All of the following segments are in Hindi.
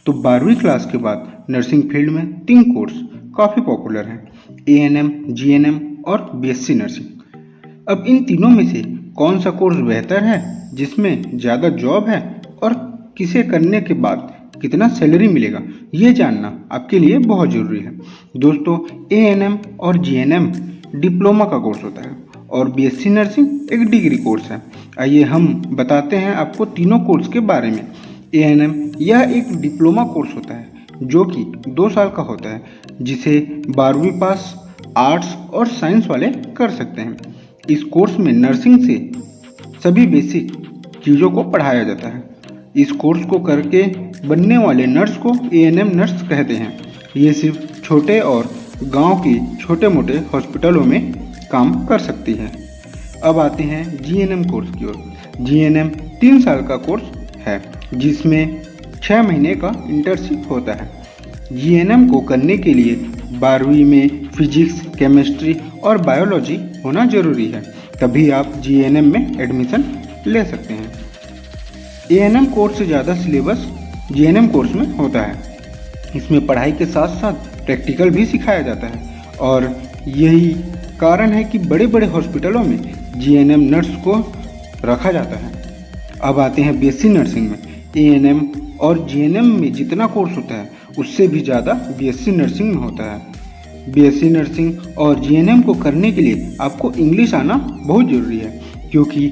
तो 12वीं क्लास के बाद नर्सिंग फील्ड में 3 कोर्स काफ़ी पॉपुलर हैं, एएनएम, जीएनएम और बीएससी नर्सिंग। अब इन तीनों में से कौन सा कोर्स बेहतर है, जिसमें ज़्यादा जॉब है और किसे करने के बाद कितना सैलरी मिलेगा, ये जानना आपके लिए बहुत ज़रूरी है। दोस्तों, एएनएम और जीएनएम डिप्लोमा का कोर्स होता है और बीएससी नर्सिंग एक डिग्री कोर्स है। आइए हम बताते हैं आपको तीनों कोर्स के बारे में। एएनएम यह एक डिप्लोमा कोर्स होता है जो कि 2 साल का होता है, जिसे 12वीं पास आर्ट्स और साइंस वाले कर सकते हैं। इस कोर्स में नर्सिंग से सभी बेसिक चीज़ों को पढ़ाया जाता है। इस कोर्स को करके बनने वाले नर्स को एएनएम नर्स कहते हैं। ये सिर्फ छोटे और गांव के छोटे मोटे हॉस्पिटलों में काम कर सकती है। अब आते हैं जीएनएम कोर्स की ओर। जीएनएम 3 साल का कोर्स है, जिसमें 6 महीने का इंटर्नशिप होता है। जीएनएम को करने के लिए 12वीं में फिजिक्स, केमिस्ट्री और बायोलॉजी होना जरूरी है, तभी आप जीएनएम में एडमिशन ले सकते हैं। एएनएम कोर्स से ज़्यादा सिलेबस जीएनएम कोर्स में होता है। इसमें पढ़ाई के साथ साथ प्रैक्टिकल भी सिखाया जाता है और यही कारण है कि बड़े बड़े हॉस्पिटलों में जीएनएम नर्स को रखा जाता है। अब आते हैं बीएससी नर्सिंग में। एएनएम और जीएनएम में जितना कोर्स होता है उससे भी ज़्यादा बीएससी नर्सिंग में होता है। बीएससी नर्सिंग और जीएनएम को करने के लिए आपको इंग्लिश आना बहुत ज़रूरी है, क्योंकि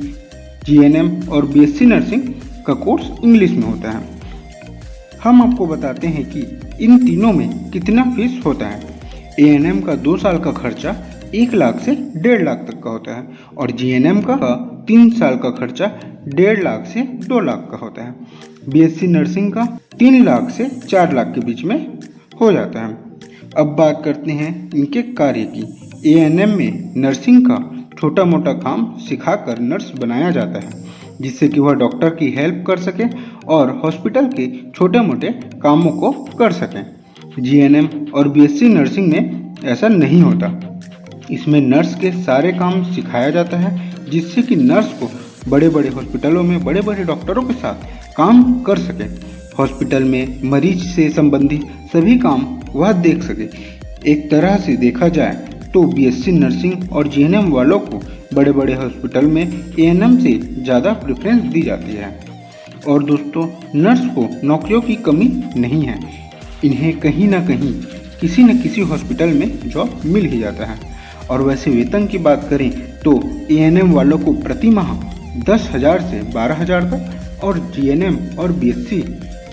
जीएनएम और बीएससी नर्सिंग का कोर्स इंग्लिश में होता है। हम आपको बताते हैं कि इन तीनों में कितना फीस होता है। एएनएम का 2 साल का खर्चा 1 लाख से 1.5 लाख तक का होता है और जीएनएम का 3 साल का खर्चा 1.5 लाख से 2 लाख का होता है। बीएससी नर्सिंग का 3 लाख से 4 लाख के बीच में हो जाता है। अब बात करते हैं इनके कार्य की। एएनएम में नर्सिंग का छोटा मोटा काम सिखाकर नर्स बनाया जाता है, जिससे कि वह डॉक्टर की हेल्प कर सके और हॉस्पिटल के छोटे मोटे कामों को कर सकें। जीएनएम और बीएससी नर्सिंग में ऐसा नहीं होता। इसमें नर्स के सारे काम सिखाया जाता है, जिससे कि नर्स को बड़े बड़े हॉस्पिटलों में बड़े बड़े डॉक्टरों के साथ काम कर सके। हॉस्पिटल में मरीज से संबंधित सभी काम वह देख सके। एक तरह से देखा जाए तो बीएससी नर्सिंग और जीएनएम वालों को बड़े बड़े हॉस्पिटल में एएनएम से ज़्यादा प्रेफरेंस दी जाती है। और दोस्तों, नर्स को नौकरियों की कमी नहीं है। इन्हें कहीं ना कहीं किसी न किसी हॉस्पिटल में जॉब मिल ही जाता है। और वैसे वेतन की बात करें तो एएनएम वालों को प्रति माह 10,000 से 12,000 तक और जीएनएम और बीएससी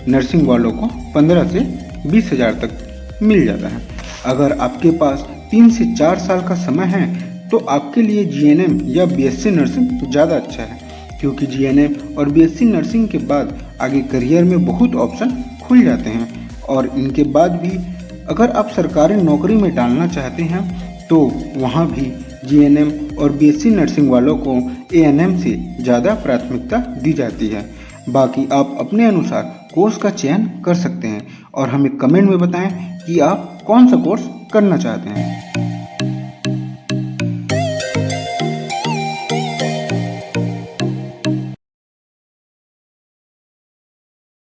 नर्सिंग वालों को 15 से 20,000 तक मिल जाता है। अगर आपके पास 3 से 4 साल का समय है तो आपके लिए जीएनएम या बीएससी नर्सिंग ज़्यादा अच्छा है, क्योंकि जीएनएम और बीएससी नर्सिंग के बाद आगे करियर में बहुत ऑप्शन खुल जाते हैं। और इनके बाद भी अगर आप सरकारी नौकरी में डालना चाहते हैं तो वहाँ भी जीएनएम और बीएससी नर्सिंग वालों को एएनएम से ज़्यादा प्राथमिकता दी जाती है। बाकी आप अपने अनुसार कोर्स का चयन कर सकते हैं और हमें कमेंट में बताएं कि आप कौन सा कोर्स करना चाहते हैं।